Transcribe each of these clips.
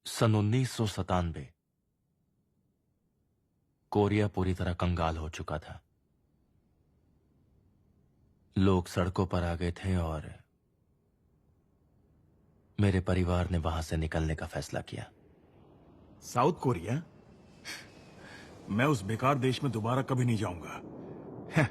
सन 1997 Korea पूरी तरह कंगाल हो चुका था। लोग सड़कों पर आ गए थे और मेरे परिवार ने वहां से निकलने का फैसला किया। South Korea? मैं उस बेकार देश में दोबारा कभी नहीं जाऊंगा। हैं।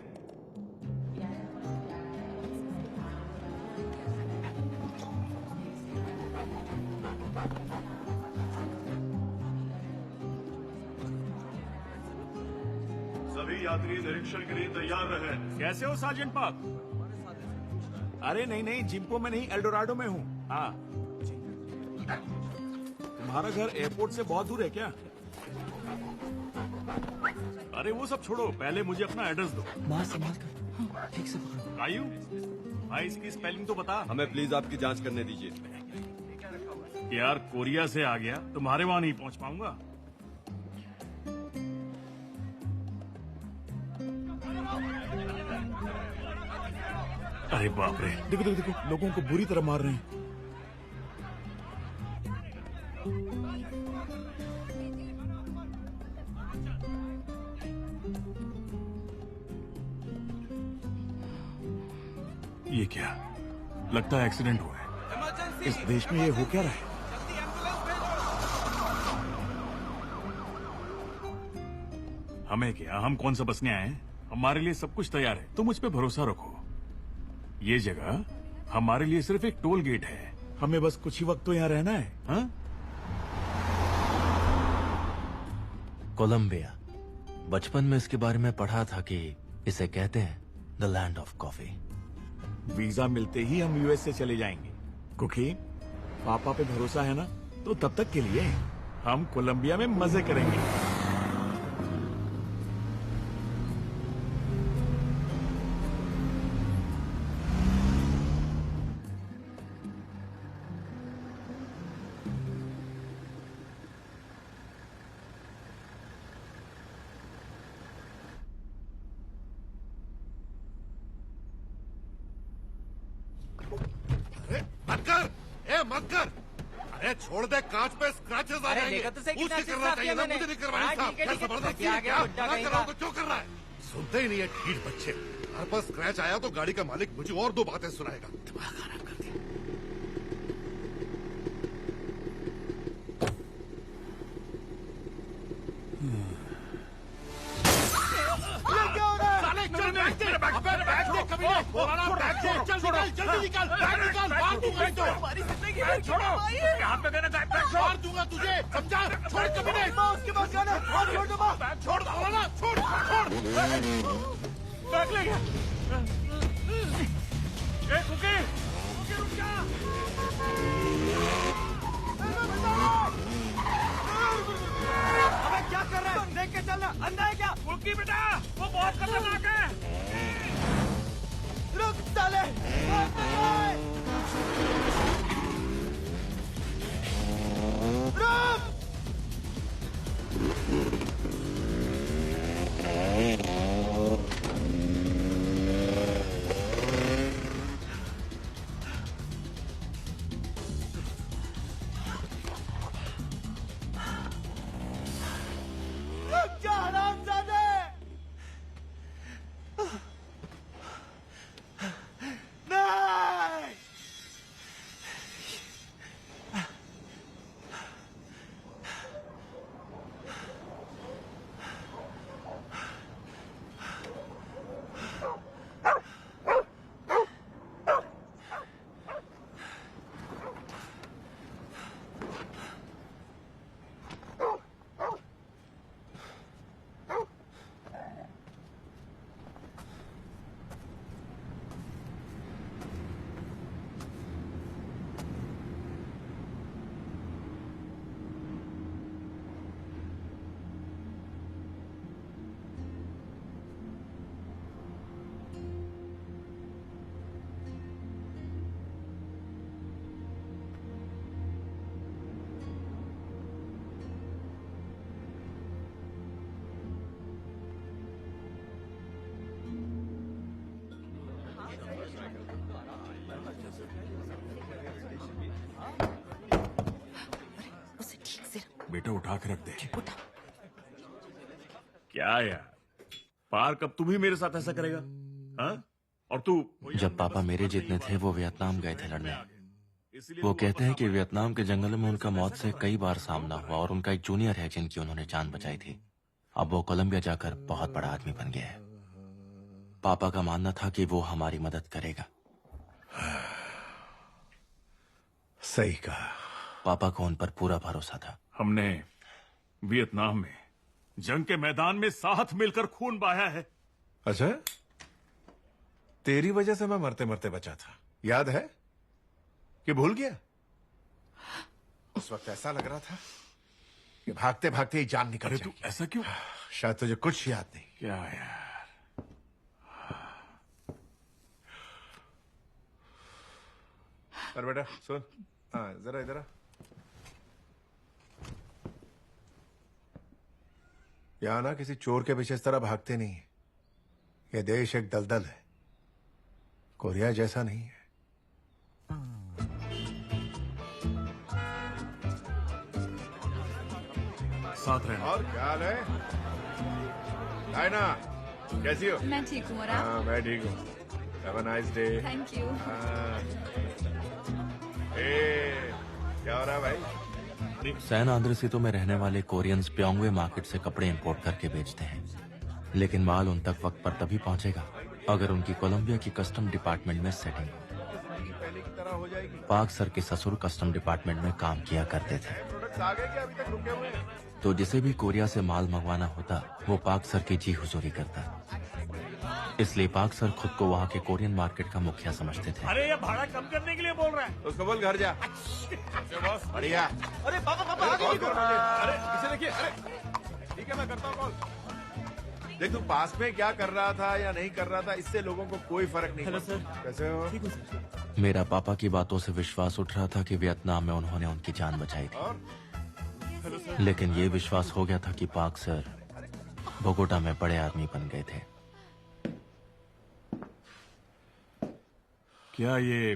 सभी यात्री निरीक्षण के लिए तैयार रहें। कैसे हो सार्जेंट पाक? अरे नहीं नहीं, जिम्पो में नहीं, एल्डोराडो में हूँ। हाँ, तुम्हारा घर एयरपोर्ट से बहुत दूर है क्या? अरे वो सब छोड़ो, पहले मुझे अपना एड्रेस दो। मां संभाल कर, हाँ, ठीक से पकड़ो। आयु भाई, इसकी स्पेलिंग तो बता। हमें प्लीज आपकी जांच करने दीजिए। यार, कोरिया से आ गया, तुम्हारे वहां नहीं पहुंच पाऊंगा। अरे बाप रे, देखो देखो देखो, लोगों को बुरी तरह मार रहे हैं। ये क्या? लगता है एक्सीडेंट हुआ है। इस देश में ये हो क्या रहा है? हमें क्या, हम कौन सा बसने आए हैं? हमारे लिए सब कुछ तैयार है, तुम मुझ पे भरोसा रखो। ये जगह हमारे लिए सिर्फ एक टोल गेट है। हमें बस कुछ ही वक्त तो यहाँ रहना है। हाँ? कोलंबिया, बचपन में इसके बारे में पढ़ा था कि इसे कहते हैं the land of coffee. Visa मिलते ही हम यूएस से चले जाएंगे। कुकी, पापा पे भरोसा है ना? तो तब तक के लिए हम कोलंबिया में मजे करेंगे। मत कर, मत कर। अरे छोड़ दे, कांच पे स्क्रैचेस आ जाएंगे। देखा तो सही, कितना उससे करना अच्छा चाहिए ना, मैंने। मुझे नहीं करवाना हाँ, साहब। ठीक है, क्या ठीक है। जबरदस्ती क्या है गया, क्या? बुड्ढा मना कहीं कर रहा हूं का। तो क्यों कर रहा है? सुनते ही नहीं है ढीठ बच्चे। हर पर स्क्रैच आया तो गाड़ी का मालिक मुझे और दो बातें सुनाएगा। दिमाग खराब कर दिया। साले चल, बैग दे, बैग दे, कभी नहीं। पुराना बैग दे, जल्दी निकाल, बैग निकाल, मार दूंगा तो। हमारी जिंदगी में छोड़ो, हाथ में देना बैग, मार दूंगा तुझे, समझा? छोड़ कभी नहीं। उसके पास जाना, छोड़ दो माँ। छोड़ दो ना, छोड़, छोड़। बैग ले गया। ए, कुकी, रुक जा। अबे क्या कर रहा है? देख के चलना, अंधा है क्या? कुकी बेटा, वो बहुत खतरनाक है। रुक साले, रुक। बेटा उठा के रख दे। क्या यार, पार्क अब तुम ही मेरे साथ ऐसा करेगा? हाँ? और तू जब पापा मेरे जितने थे वो वियतनाम गए थे लड़ने। वो कहते हैं कि वियतनाम के जंगल में उनका मौत से कई बार सामना हुआ और उनका एक जूनियर है जिनकी उन्होंने जान बचाई थी। अब वो कोलंबिया जाकर बहुत बड़ा आदमी बन गया है। पापा का मानना था कि वो हमारी मदद करेगा। सही कहा। पापा को उन पर पूरा भरोसा था। हमने वियतनाम में जंग के मैदान में साथ मिलकर खून बहाया है। अच्छा, तेरी वजह से मैं मरते मरते बचा था, याद है कि भूल गया? उस वक्त ऐसा लग रहा था कि भागते भागते ही जान निकल अरे तू जाएगी। ऐसा क्यों? शायद तुझे कुछ याद नहीं। क्या यार, अरे बेटा सुन, हाँ जरा इधर आ। यहाँ ना किसी चोर के पीछे इस तरह भागते नहीं है। ये देश एक दलदल है, कोरिया जैसा नहीं है। साथ रहना। और क्या हाल है डायना, कैसी हो? मैं ठीक हूँ और आप? हाँ मैं ठीक हूँ। Have a nice day. Thank you. क्या हो रहा है भाई? सैन आंद्रेसितो में रहने वाले कोरियंस प्योंगवे मार्केट से कपड़े इंपोर्ट करके बेचते हैं, लेकिन माल उन तक वक्त पर तभी पहुंचेगा अगर उनकी कोलंबिया की कस्टम डिपार्टमेंट में सेटिंग हो। पहले की तरह हो जाएगी। पाक सर के ससुर कस्टम डिपार्टमेंट में काम किया करते थे, प्रोडक्ट्स आ गए क्या? अभी तक रुके हुए हैं? तो जिसे भी कोरिया से माल मंगवाना होता वो पाक सर की जी हुजूरी करता। इसलिए पाक सर खुद को वहाँ के कोरियन मार्केट का मुखिया समझते थे। अरे ये भाड़ा कम करने के लिए बोल रहा है। उसको बोल घर जा। बढ़िया। अरे पापा पापा आगे कॉल देखो। करो मुझे। अरे इसे देखिए। अरे ठीक है, मैं करता हूँ कॉल। देख तू पास में क्या कर रहा था या नहीं कर रहा था, इससे लोगों को कोई फर्क नहीं पड़ता। कैसे हो? ठीक हूँ सर। मेरा पापा की बातों से विश्वास उठ रहा था कि वियतनाम में उन्होंने उनकी जान बचाई थी, और लेकिन ये विश्वास हो गया था कि पाक सर बोगोटा में बड़े आदमी बन गए थे। क्या ये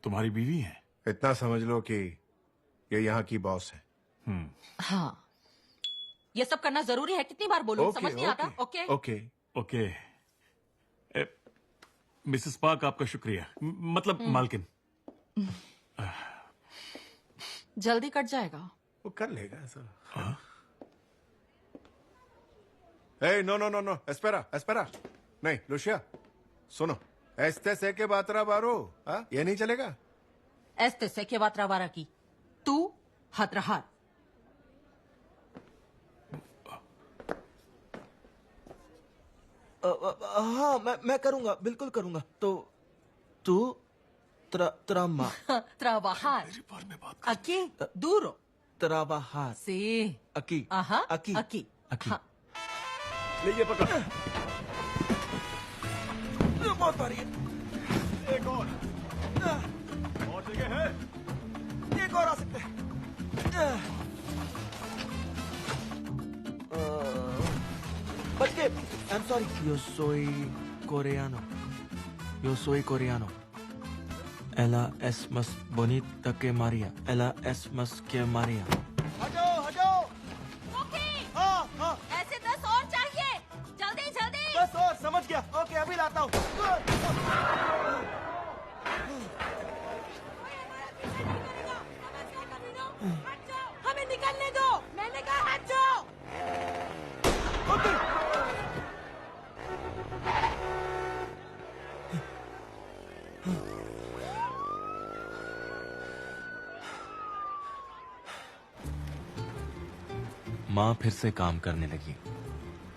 तुम्हारी बीवी है? इतना समझ लो कि ये यहाँ की बॉस है। हाँ, ये सब करना जरूरी है? कितनी बार बोलूं, समझ नहीं आता? Okay okay. ओके। मिसेस पाक, आपका शुक्रिया। मतलब मालकिन। जल्दी कट जाएगा। वो कर लेगा ऐसा। ए नो नो नो नो, एस्पेरा एस्पेरा नहीं, लुशिया सुनो। एस्ते से के बातरा बारो, हाँ ये नहीं चलेगा। एस्ते से के बात रवारा की तू हाथ रहा। हाँ मैं करूंगा, बिल्कुल करूंगा। तो तू trauma trabajar aquí duro trabajar sí aquí ajá aquí aquí aquí। हाँ। ले ये पकड़। बहुत भारी है। एक और जगह है। एक और आ सकते हैं। बच गए। I'm sorry. Yo soy coreano. Yo soy coreano. Ella es más bonita que María. Ella es más que María. हटाओ हटाओ। हाँ हाँ ऐसे 10 और चाहिए, जल्दी जल्दी। बस और समझ गया। ओके अभी लाता हूँ। हमें निकलने दो, मैंने कहा हट जाओ। माँ फिर से काम करने लगी।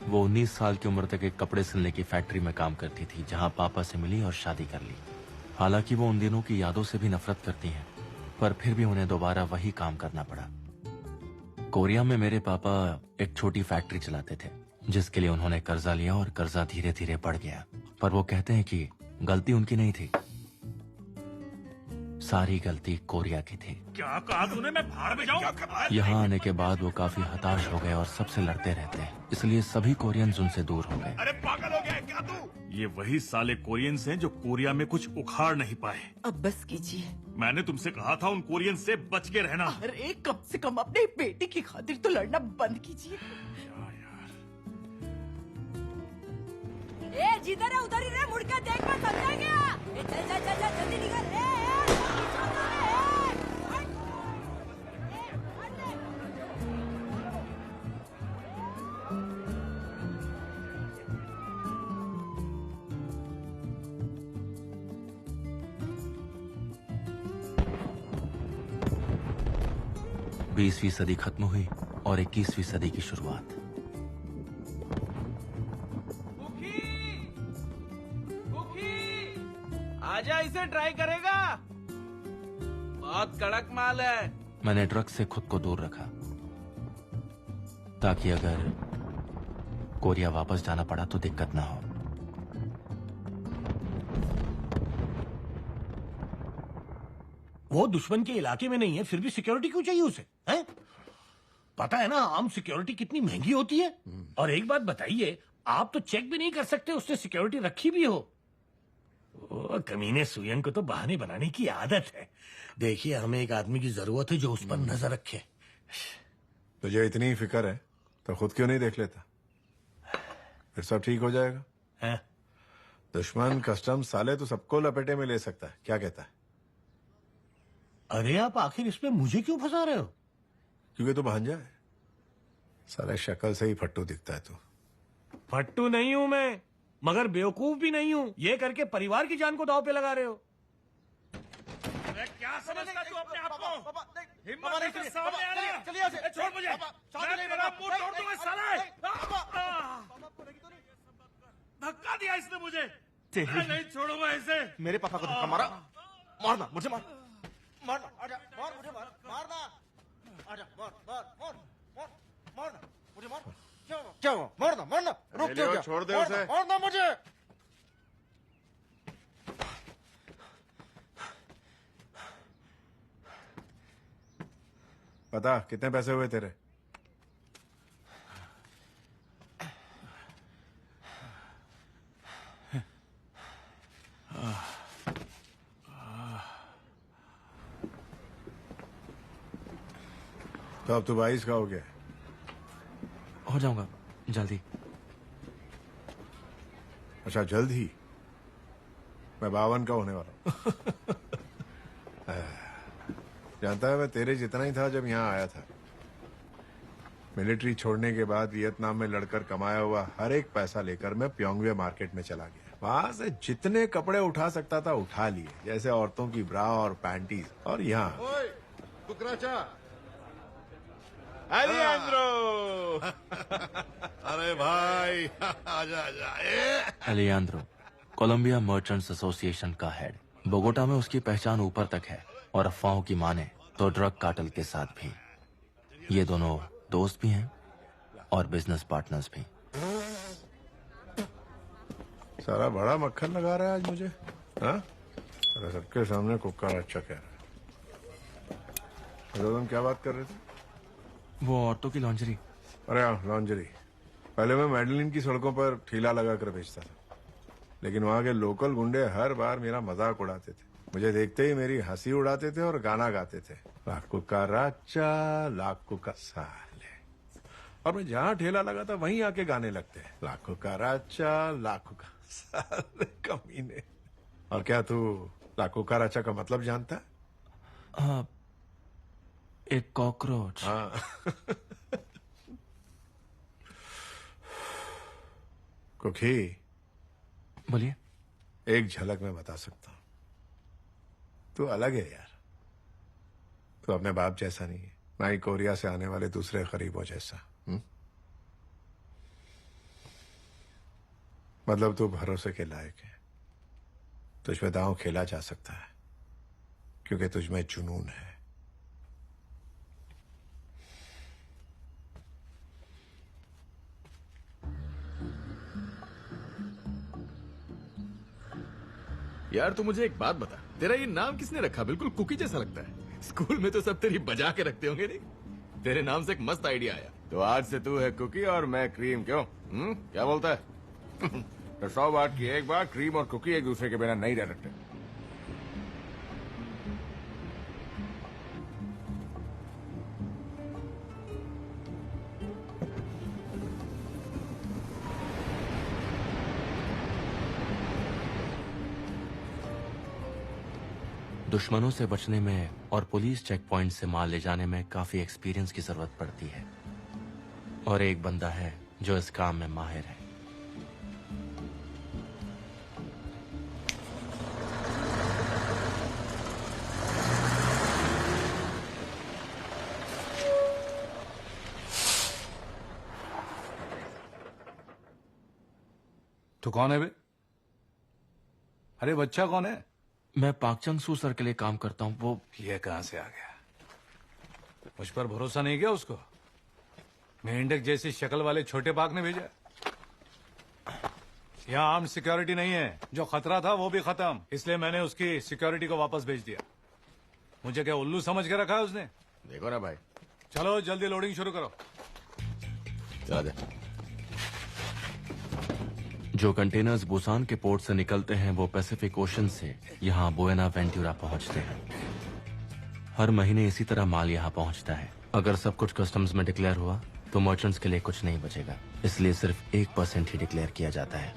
वो 19 साल की उम्र तक एक कपड़े सिलने की फैक्ट्री में काम करती थी, जहाँ पापा से मिली और शादी कर ली। हालांकि वो उन दिनों की यादों से भी नफरत करती हैं, पर फिर भी उन्हें दोबारा वही काम करना पड़ा। कोरिया में मेरे पापा एक छोटी फैक्ट्री चलाते थे, जिसके लिए उन्होंने कर्जा लिया और कर्जा धीरे धीरे बढ़ गया। पर वो कहते हैं कि गलती उनकी नहीं थी, सारी गलती कोरिया की थी। क्या कहा तूने? मैं भाड़ में जाऊं? यहाँ आने के बाद वो काफी हताश हो गए और सबसे लड़ते रहते हैं, इसलिए सभी कोरियंस उनसे दूर हो गए। अरे पागल हो गया है क्या तू? ये वही साले कोरियंस हैं जो कोरिया में कुछ उखाड़ नहीं पाए। अब बस कीजिए। मैंने तुमसे कहा था उन कोरियन से बच के रहना। अरे कम से कम अपने बेटे की खातिर तो लड़ना बंद कीजिए। ए जिधर है उधर ही रहे, मुड़ के देख कर समझा गया। ए, चल चल चल चल जल्दी निकल। बीसवीं सदी खत्म हुई और 21वीं सदी की शुरुआत। आजा, इसे ट्राई करेगा। बहुत कड़क माल है। मैंने ड्रग्स से खुद को दूर रखा ताकि अगर कोरिया वापस जाना पड़ा तो दिक्कत ना हो। वो दुश्मन के इलाके में नहीं है, फिर भी सिक्योरिटी क्यों चाहिए उसे? हैं? पता है ना आम सिक्योरिटी कितनी महंगी होती है। और एक बात बताइए, आप तो चेक भी नहीं कर सकते उसने सिक्योरिटी रखी भी हो। ओ, कमीने सुयन को तो बहाने बनाने की आदत है। देखिए, हमें एक आदमी की जरूरत है जो उस पर नजर रखे। तुझे इतनी ही फिक्र है तो खुद क्यों नहीं देख लेता? फिर सब ठीक हो जाएगा। हैं? दुश्मन कस्टम साले तो सबको लपेटे में ले सकता है। क्या कहता है? अरे आप आखिर इसमें मुझे क्यों फंसा रहे हो? क्योंकि तू भांजा है। साले शक्ल से ही फट्टू दिखता है तू। फट्टू नहीं हूं मैं, मगर बेवकूफ भी नहीं हूं। ये करके परिवार की जान को दांव पे लगा रहे हो। क्या समझता तू अपने आप को? पापा नहीं, हिम्मत पापा नहीं नहीं, तो सामने आ रहा। चलिए यहाँ से। छोड़ मुझे। सामने नहीं, मैं तेरा मुंह तोड़ दूंगा साला। आपको लगी तो नहीं? धक्का दिया इसने मुझे। तेरी- मैं नहीं छोड़ूंगा इसे। मेरे पापा को धक्का मारा। मारना मुझे, मार मारना। आजा, मार मुझे, मार मारना। आजा, मार मार मार मार मारना मुझे, मार। क्या हुआ? मारना मारना। रुक एलियो, क्या? छोड़ दे मारना, उसे। मारना मुझे। पता कितने पैसे हुए तेरे? तो अब तू 22 का हो गया। हो जाऊंगा जल्दी। अच्छा, जल्द ही? मैं 52 का होने वाला हूं। जानता है, मैं तेरे जितना ही था जब यहाँ आया था। मिलिट्री छोड़ने के बाद वियतनाम में लड़कर कमाया हुआ हर एक पैसा लेकर मैं प्योंगवे मार्केट में चला गया। वहां से जितने कपड़े उठा सकता था उठा लिए, जैसे औरतों की ब्रा और पैंटीज। और यहाँ ओए, कुकराचा। अलियांद्रो। अरे भाई, आजा आजा। अलियांद्रो कोलंबिया मर्चेंट्स एसोसिएशन का हेड। बोगोटा में उसकी पहचान ऊपर तक है और अफवाहों की माने तो ड्रग कार्टेल के साथ भी। ये दोनों दोस्त भी हैं और बिजनेस पार्टनर्स भी। सारा बड़ा मक्खन लगा रहा है आज मुझे। हाँ? अरे सबके सामने कुकर अच्छा कह रहा है। तो तुम क्या बात कर रहे थे? वो औरतों की लॉन्जरी। अरे हाँ, लॉन्जरी। पहले मैं मैडलिन की सड़कों पर ठेला लगाकर बेचता था, लेकिन वहां के लोकल गुंडे हर बार मेरा मजाक उड़ाते थे। मुझे देखते ही मेरी हंसी उड़ाते थे और गाना गाते थे, लाखों का राजा लाखों का साले। और मैं जहाँ ठेला लगा था वहीं आके गाने लगते हैं, लाखों का राजा लाखों का साले कमीने। और क्या तू लाखों का राजा का मतलब जानता है? हाँ, एक कॉकरोच। हाँ। कुकी, बोलिए। एक झलक में बता सकता हूं, तू अलग है यार। तू अपने बाप जैसा नहीं है, ना ही कोरिया से आने वाले दूसरे गरीबों जैसा। मतलब तू भरोसे के लायक है। तुझ में दांव खेला जा सकता है क्योंकि तुझ में जुनून है। यार तू मुझे एक बात बता, तेरा ये नाम किसने रखा? बिल्कुल कुकी जैसा लगता है। स्कूल में तो सब तेरी बजा के रखते होंगे। नहीं, तेरे नाम से एक मस्त आइडिया आया। तो आज से तू है कुकी और मैं क्रीम। क्यों? क्या बोलता है? तो 100 बात की एक बात, क्रीम और कुकी एक दूसरे के बिना नहीं रह सकते। दुश्मनों से बचने में और पुलिस चेक पॉइंट से माल ले जाने में काफी एक्सपीरियंस की जरूरत पड़ती है, और एक बंदा है जो इस काम में माहिर है। तो कौन है बे? अरे बच्चा कौन है? मैं पाकचंग सू सर के लिए काम करता हूँ। वो ये कहां से आ गया? मुझ पर भरोसा नहीं किया उसको? मेंढक जैसी शक्ल वाले छोटे पाक ने भेजा। यहाँ आर्म सिक्योरिटी नहीं है, जो खतरा था वो भी खत्म, इसलिए मैंने उसकी सिक्योरिटी को वापस भेज दिया। मुझे क्या उल्लू समझ के रखा है उसने? देखो ना भाई। चलो जल्दी लोडिंग शुरू करो। चला जा। जो कंटेनर्स बुसान के पोर्ट से निकलते हैं वो पैसिफिक ओशन से यहाँ बुएना वेंटूरा पहुँचते हैं। हर महीने इसी तरह माल यहाँ पहुँचता है। अगर सब कुछ कस्टम्स में डिक्लेयर हुआ तो मर्चेंट्स के लिए कुछ नहीं बचेगा, इसलिए सिर्फ 1% ही डिक्लेयर किया जाता है।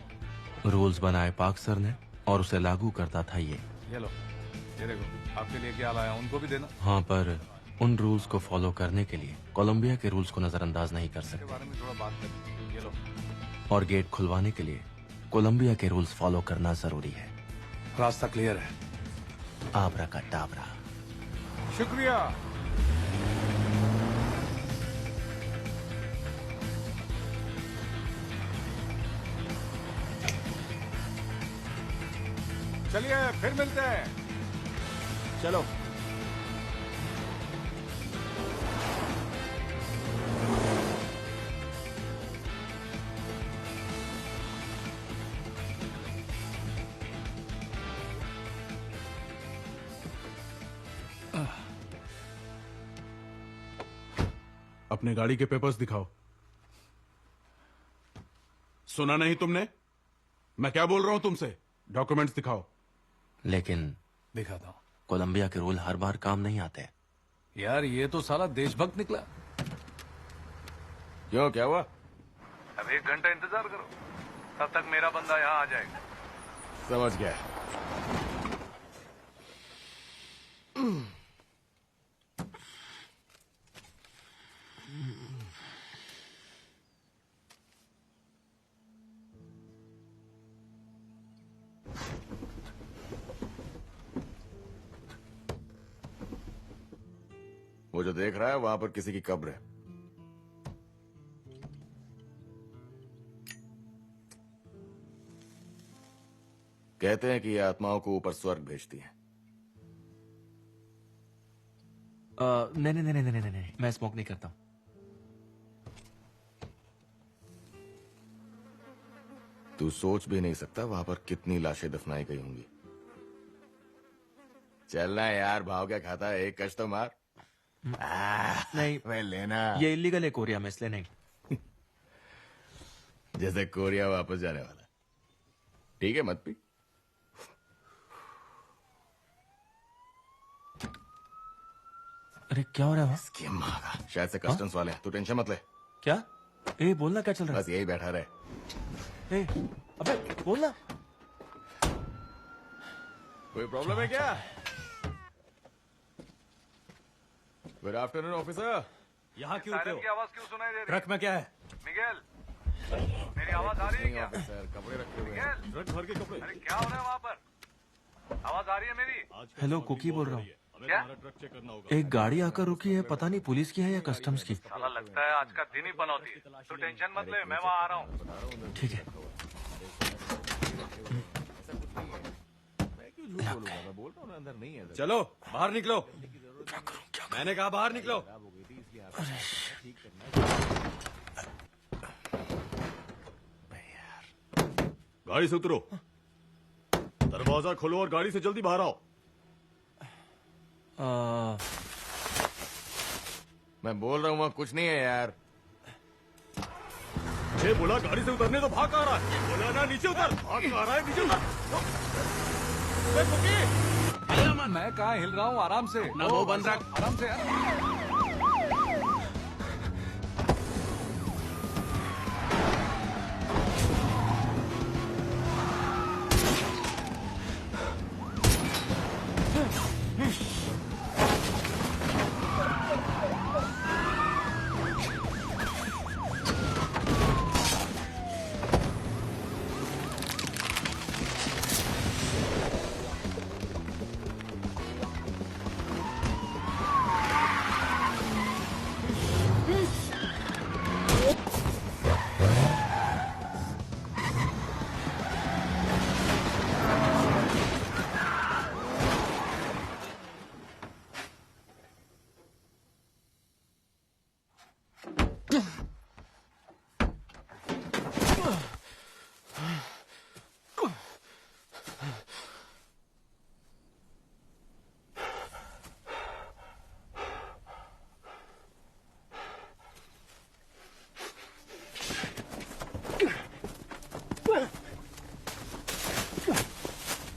रूल्स बनाए पाक सर ने और उसे लागू करता था ये लो, ये देखो आपके लिए क्या लाया, उनको भी देना। हाँ, पर उन रूल्स को फॉलो करने के लिए कोलंबिया के रूल्स को नजरअंदाज नहीं कर के सकते, बारे में थोड़ा बात करें। ये लो। और गेट खुलवाने के लिए कोलंबिया के रूल्स फॉलो करना जरूरी है। रास्ता क्लियर है। आबरा का टाबरा। शुक्रिया। चलिए फिर मिलते हैं। चलो। अपने गाड़ी के पेपर्स दिखाओ। सुना नहीं तुमने? मैं क्या बोल रहा हूं तुमसे? डॉक्यूमेंट्स दिखाओ। लेकिन दिखाता हूँ। कोलंबिया के रूल हर बार काम नहीं आते। यार ये तो साला देशभक्त निकला। क्यों, क्या हुआ? अब 1 घंटा इंतजार करो, तब तक मेरा बंदा यहाँ आ जाएगा। समझ गया। वो जो देख रहा है वहां पर किसी की कब्र है। कहते हैं कि ये आत्माओं को ऊपर स्वर्ग भेजती है। नहीं नहीं नहीं नहीं नहीं, मैं स्मोक नहीं करता हूँ। तू सोच भी नहीं सकता वहां पर कितनी लाशें दफनाई गई होंगी। चलना यार, भाव क्या खाता है, एक कश तो मार। नहीं, वे लेना। ये इलीगल है कोरिया में, इसलिए नहीं। जैसे कोरिया वापस जाने वाला। ठीक है, मत पी। अरे क्या हो रहा है वहाँ? इसकी माँ का, शायद से कस्टम्स वाले हैं, तू टेंशन मत ले। क्या? ए बोलना, क्या चल रहा बस यही बैठा रहे। है? ए, अबे बोलना। कोई प्रॉब्लम है क्या? Good afternoon officer. यहाँ क्यों थे? की आवाज क्यों सुनाई दे रही? ट्रक में क्या है? मिगेल, मेरी आवाज आ रही है क्या? ऑफिसर, कपड़े रखे हुए हैं। ट्रक भर के कपड़े। अरे क्या हो रहा है वहाँ पर? आवाज आ रही है मेरी? हेलो, कुकी बोल रहा हूँ। क्या? ट्रक चेक करना होगा। एक गाड़ी आकर रुकी है, पता नहीं पुलिस की है या कस्टम्स की। साला लगता है आज का दिन ही पनौती है। तू टेंशन मत ले, मैं वहाँ आ रहा हूँ। ठीक है। मैं बोल रहा हूँ ना, अंदर नहीं है। चलो बाहर निकलो। मैंने कहा बाहर निकलो। गाड़ी से उतरो, दरवाजा खोलो और गाड़ी से जल्दी बाहर आओ। मैं बोल रहा हूँ वहाँ कुछ नहीं है यार। ये बोला गाड़ी से उतरने तो भाग आ रहा है, ये बोला ना नीचे उतर, भाग आ रहा है नीचे उतर। मैं कहाँ हिल रहा हूँ, आराम से। ना वो बंद रख, आराम से यार।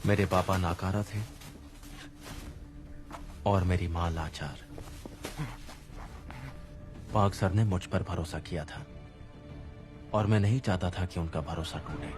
मेरे पापा नाकारा थे और मेरी मां लाचार। पाक सर ने मुझ पर भरोसा किया था और मैं नहीं चाहता था कि उनका भरोसा टूटे।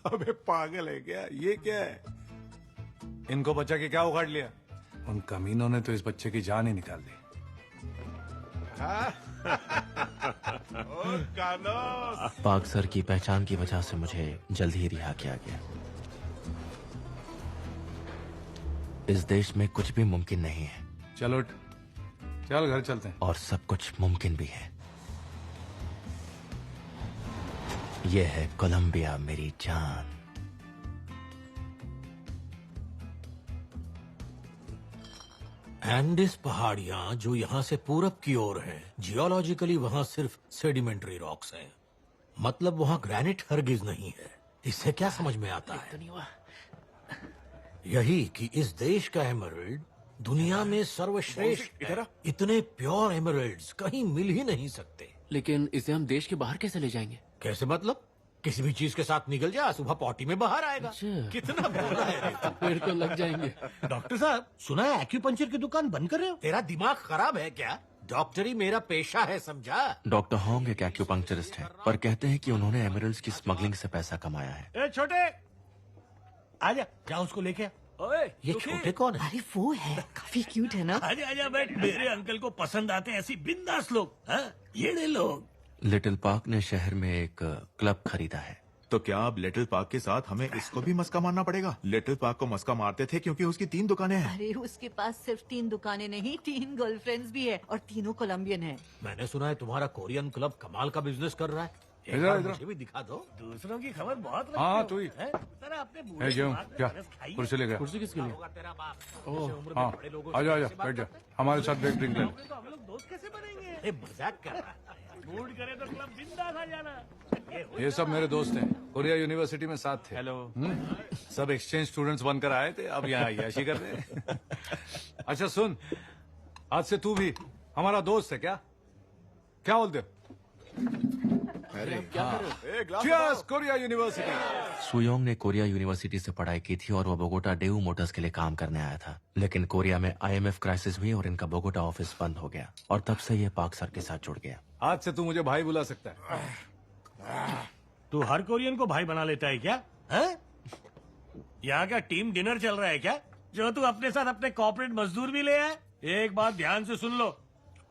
अबे पागल है क्या? ये क्या है? इनको बच्चा के क्या उखाड़ लिया? उन कमीनों ने तो इस बच्चे की जान ही निकाल दी। पाक सर की पहचान की वजह से मुझे जल्द ही रिहा किया गया। इस देश में कुछ भी मुमकिन नहीं है। चलो चल घर चलते हैं। और सब कुछ मुमकिन भी है। यह है कोलंबिया मेरी जान। एंडिस पहाड़ियां जो यहाँ से पूरब की ओर है, जियोलॉजिकली वहाँ सिर्फ सेडिमेंट्री रॉक्स हैं। मतलब वहाँ ग्रेनाइट हरगिज नहीं है। इससे क्या समझ में आता है? यही कि इस देश का एमरल्ड दुनिया में सर्वश्रेष्ठ है। इतने प्योर एमरल्ड्स कहीं मिल ही नहीं सकते। लेकिन इसे हम देश के बाहर कैसे ले जाएंगे? कैसे मतलब? किसी भी चीज के साथ निकल जा, सुबह पॉटी में बाहर आएगा। कितना बोला है रे? पेड़ को लग जाएंगे। डॉक्टर साहब, सुना है एक्यूपंक्चर की दुकान बंद कर रहे हो? तेरा दिमाग खराब है क्या? डॉक्टरी मेरा पेशा है, समझा? डॉक्टर होंग एक एक्यूपंक्चरिस्ट हैं, पर कहते हैं कि उन्होंने एमरल्ड्स की स्मगलिंग से पैसा कमाया है। ए छोटे, आजा, जा उसको लेके आ। ओए, ये छोटे कौन है? अरे वो है, काफी क्यूट है ना। आजा आजा बैठ, मेरे अंकल को पसंद आते हैं ऐसी बिंदास लोग। हाँ? ये ले लोग। लिटिल पार्क ने शहर में एक क्लब खरीदा है। तो क्या अब लिटिल पार्क के साथ हमें इसको भी मस्का मारना पड़ेगा? लिटिल पार्क को मस्का मारते थे क्योंकि उसकी 3 दुकानें हैं। अरे उसके पास सिर्फ 3 दुकानें नहीं, 3 गर्लफ्रेंड्स भी है और तीनों कोलंबियन है। मैंने सुना है तुम्हारा कोरियन क्लब कमाल का बिजनेस कर रहा है। एक बार मुझे भी दिखा दो। दूसरों की खबर बहुत रखते हाँ, हो। तू ही। हैं? तेरा अपने बूढ़े क्यों दिमाग में क्या बरस खाई है। कुर्सी ले गया? कुर्सी किसके लिए? होगा तेरा बाप। ओह, जैसे उम्र में हाँ, बड़े लोगों आजा से आजा कैसे बात बैठ जा, करते हैं? हमारे साथ एक ड्रिंक ले ले। तो हम लोग दोस्त कैसे बनेंगे? अरे मजाक कर रहा है। मूड करे तो क्लब बिंदास आ जाना। ये सब मेरे दोस्त हैं, कोरिया यूनिवर्सिटी में साथ थे। हेलो। सब एक्सचेंज स्टूडेंट्स बनकर आए थे, अब यहाँ अय्याशी कर रहे हैं। अच्छा सुन, आज से तू भी हमारा दोस्त है क्या? क्या बोलते हो? अरे क्या कर रहे हो? Cheers, Korea university. सुयोंग ने कोरिया यूनिवर्सिटी से पढ़ाई की थी और वो बोगोटा डेऊ मोटर्स के लिए काम करने आया था। लेकिन कोरिया में IMF क्राइसिस हुई और इनका बोगोटा ऑफिस बंद हो गया और तब से ये पाक सर के साथ जुड़ गया। आज से तू मुझे भाई बुला सकता है। तू हर कोरियन को भाई बना लेता है क्या? हैं? यहाँ का टीम डिनर चल रहा है क्या, जो तू अपने साथ अपने कॉर्पोरेट मजदूर भी ले आए? एक बात ध्यान से सुन लो,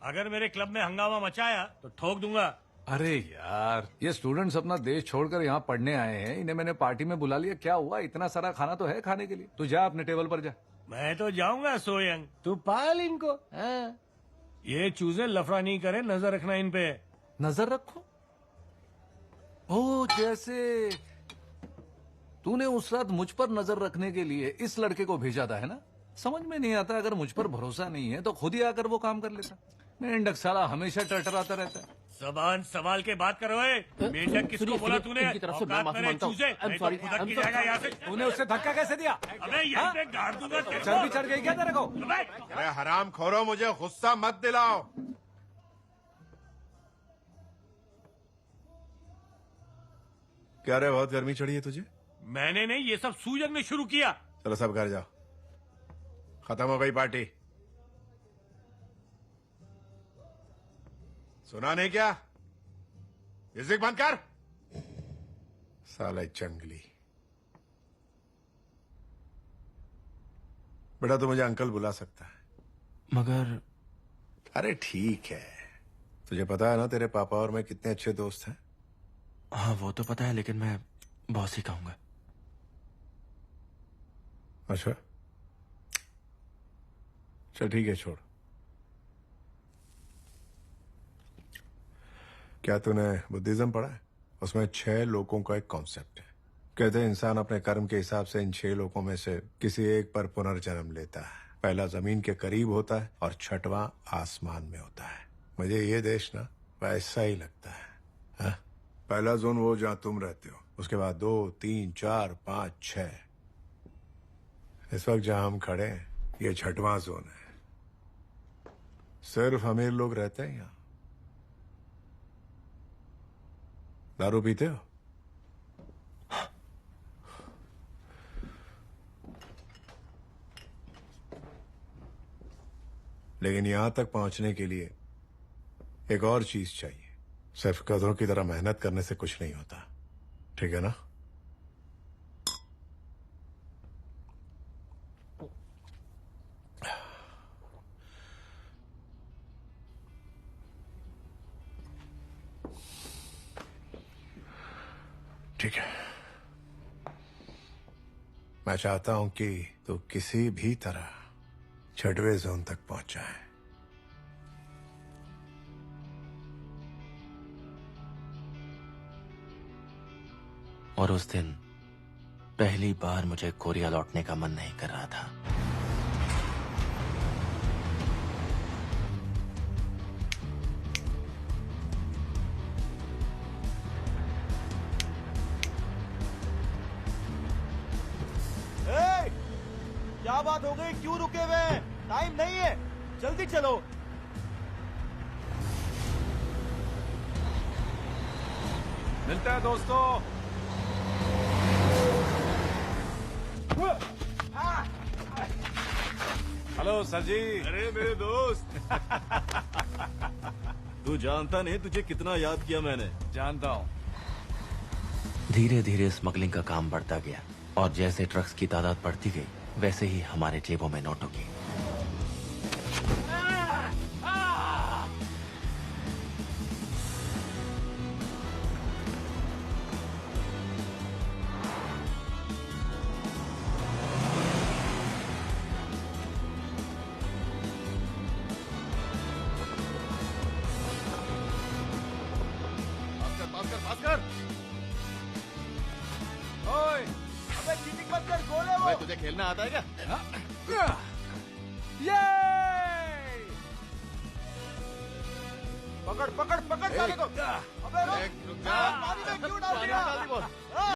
अगर मेरे क्लब में हंगामा मचाया तो ठोक दूंगा। अरे यार, ये स्टूडेंट्स अपना देश छोड़कर यहाँ पढ़ने आए हैं, इन्हें मैंने पार्टी में बुला लिया, क्या हुआ? इतना सारा खाना तो है खाने के लिए। तू जा अपने टेबल पर जा। मैं तो जाऊंगा सोयंग, तू पाल इनको। हाँ? ये चूजे लफड़ा नहीं करे, नजर रखना इन पे। नजर रखो? ओ, जैसे तूने उस रात मुझ पर नजर रखने के लिए इस लड़के को भेजा था, है ना? समझ में नहीं आता, अगर मुझ पर भरोसा नहीं है तो खुद ही आकर वो काम कर लेता। मेंढक साला हमेशा टरटराता रहता है। जबान संभाल के बात करो। मेंढक किसको बोला तूने? इनकी तरफ से मैं माफी मांगता हूँ। I'm sorry, I'm so जाएगा यहाँ से। तूने उससे धक्का कैसे दिया? अबे यहाँ पे गाड़ दूंगा तेरे को। चर्बी चढ़ गई क्या तेरे को? अरे हराम खोरो, मुझे गुस्सा मत दिलाओ। क्या रे, बहुत गर्मी चढ़ी है तुझे? मैंने नहीं, ये सब सूजन ने शुरू किया। चलो सब घर जाओ, खत्म हो गई पार्टी। सुना नहीं क्या? म्यूजिक बंद कर। साला जंगली। बेटा तू मुझे अंकल बुला सकता है, मगर अरे ठीक है, तुझे पता है ना तेरे पापा और मैं कितने अच्छे दोस्त हैं। हाँ वो तो पता है, लेकिन मैं बॉस ही कहूंगा। अच्छा चल ठीक है, छोड़। क्या तूने बुद्धिज्म पढ़ा है? उसमें 6 लोगों का एक कॉन्सेप्ट है। कहते हैं इंसान अपने कर्म के हिसाब से इन 6 लोगों में से किसी एक पर पुनर्जन्म लेता है। पहला जमीन के करीब होता है और 6वां आसमान में होता है। मुझे ये देश ना वैसा ही लगता है। हा? पहला जोन वो जहां तुम रहते हो, उसके बाद 2, 3, 4, 5, 6। इस वक्त जहां हम खड़े हैं ये 6वां जोन है। सिर्फ अमीर लोग रहते हैं यहाँ। दारू पीते हो? लेकिन यहां तक पहुंचने के लिए एक और चीज चाहिए। सिर्फ गधों की तरह मेहनत करने से कुछ नहीं होता, ठीक है ना? ठीक है, मैं चाहता हूं कि तू किसी भी तरह 6वें जोन तक पहुंच जाए। और उस दिन पहली बार मुझे कोरिया लौटने का मन नहीं कर रहा था। क्या बात हो गई? क्यों रुके हुए? टाइम नहीं है, जल्दी चलो। मिलते हैं दोस्तों। हेलो सर जी। अरे मेरे दोस्त। तू जानता नहीं तुझे कितना याद किया मैंने। जानता हूँ। धीरे धीरे स्मगलिंग का काम बढ़ता गया और जैसे ट्रक्स की तादाद बढ़ती गई वैसे ही हमारे जेबों में नोटों की। तुझे खेलना आता है क्या? ये पकड़ पकड़ पकड़ साले को। अबे रुक, पानी में क्यों डाल दिया?